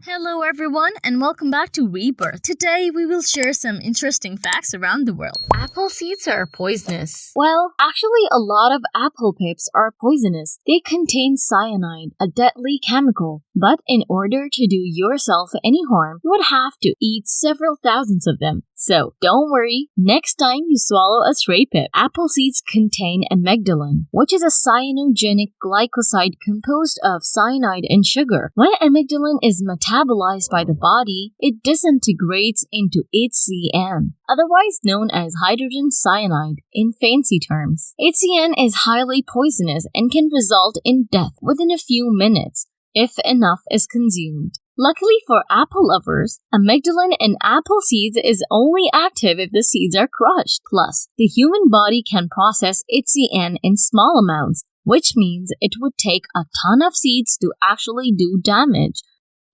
Hello everyone and welcome back to Rebirth. Today we will share some interesting facts around the world. Apple seeds are poisonous. Well, actually a lot of apple pips are poisonous. They contain cyanide, a deadly chemical. But in order to do yourself any harm, you would have to eat several thousands of them. So don't worry, next time you swallow a stray pip. Apple seeds contain amygdalin, which is a cyanogenic glycoside composed of cyanide and sugar. When amygdalin is metabolized by the body, it disintegrates into HCN, otherwise known as hydrogen cyanide in fancy terms. HCN is highly poisonous and can result in death within a few minutes if enough is consumed. Luckily for apple lovers, amygdalin in apple seeds is only active if the seeds are crushed. Plus, the human body can process HCN in small amounts, which means it would take a ton of seeds to actually do damage.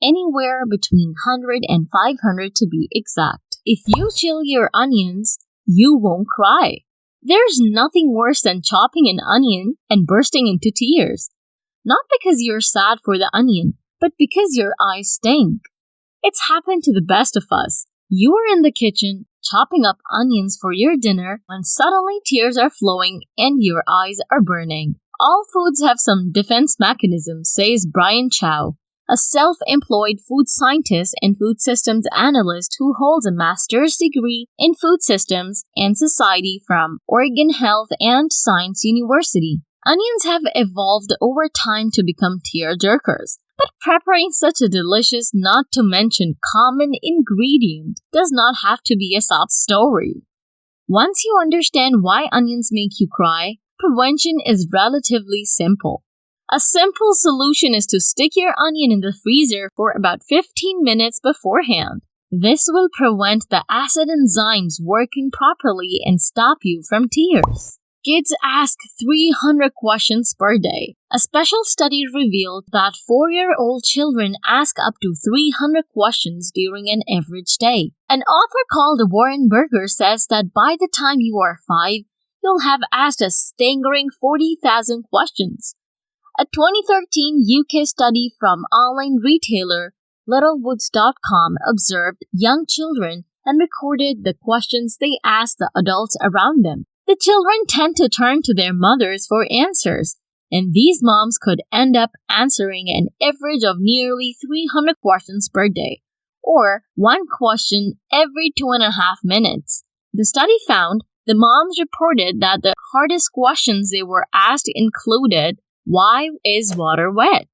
Anywhere between 100 and 500 to be exact. If you chill your onions, you won't cry. There's nothing worse than chopping an onion and bursting into tears. Not because you're sad for the onion, but because your eyes stink. It's happened to the best of us. You are in the kitchen, chopping up onions for your dinner, when suddenly tears are flowing and your eyes are burning. All foods have some defense mechanism, says Brian Chow, a self-employed food scientist and food systems analyst who holds a master's degree in food systems and society from Oregon Health and Science University. Onions have evolved over time to become tear-jerkers, but preparing such a delicious, not to mention common ingredient does not have to be a sob story. Once you understand why onions make you cry, prevention is relatively simple. A simple solution is to stick your onion in the freezer for about 15 minutes beforehand. This will prevent the acid enzymes working properly and stop you from tears. Kids ask 300 questions per day. A special study revealed that 4-year-old children ask up to 300 questions during an average day. An author called Warren Berger says that by the time you are 5, you'll have asked a staggering 40,000 questions. A 2013 UK study from online retailer LittleWoods.com observed young children and recorded the questions they asked the adults around them. The children tend to turn to their mothers for answers, and these moms could end up answering an average of nearly 300 questions per day, or one question every 2.5 minutes. The study found the moms reported that the hardest questions they were asked included: why is water wet?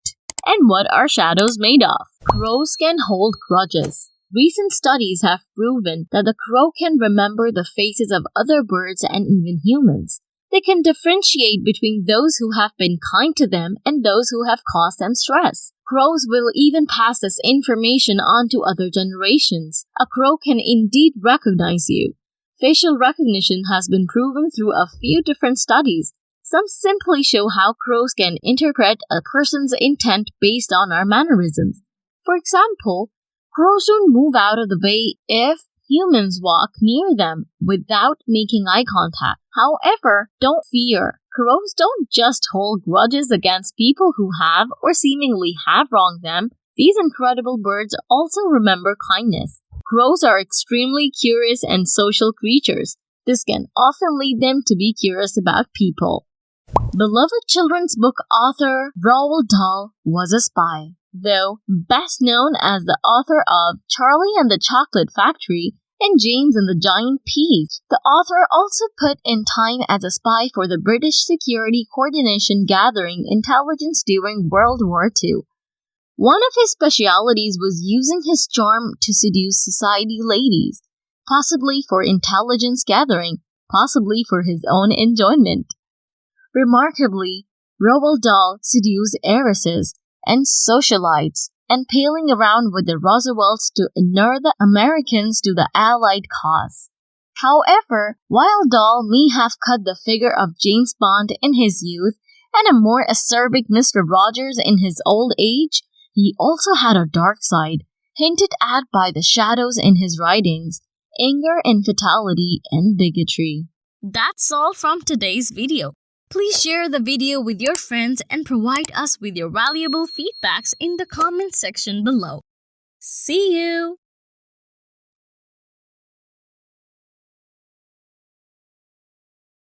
And what are shadows made of? Crows can hold grudges. Recent studies have proven that the crow can remember the faces of other birds and even humans. They can differentiate between those who have been kind to them and those who have caused them stress. Crows will even pass this information on to other generations. A crow can indeed recognize you. Facial recognition has been proven through a few different studies. Some simply show how crows can interpret a person's intent based on our mannerisms. For example, crows don't move out of the way if humans walk near them without making eye contact. However, don't fear. Crows don't just hold grudges against people who have or seemingly have wronged them. These incredible birds also remember kindness. Crows are extremely curious and social creatures. This can often lead them to be curious about people. Beloved children's book author Roald Dahl was a spy. Though best known as the author of Charlie and the Chocolate Factory and James and the Giant Peach, the author also put in time as a spy for the British Security Coordination gathering intelligence during World War II. One of his specialities was using his charm to seduce society ladies, possibly for intelligence gathering, possibly for his own enjoyment. Remarkably, Roald Dahl seduced heiresses and socialites, and palling around with the Roosevelts to inure the Americans to the Allied cause. However, while Dahl may have cut the figure of James Bond in his youth and a more acerbic Mr. Rogers in his old age, he also had a dark side, hinted at by the shadows in his writings, anger and fatality and bigotry. That's all from today's video. Please share the video with your friends and provide us with your valuable feedbacks in the comment section below. See you!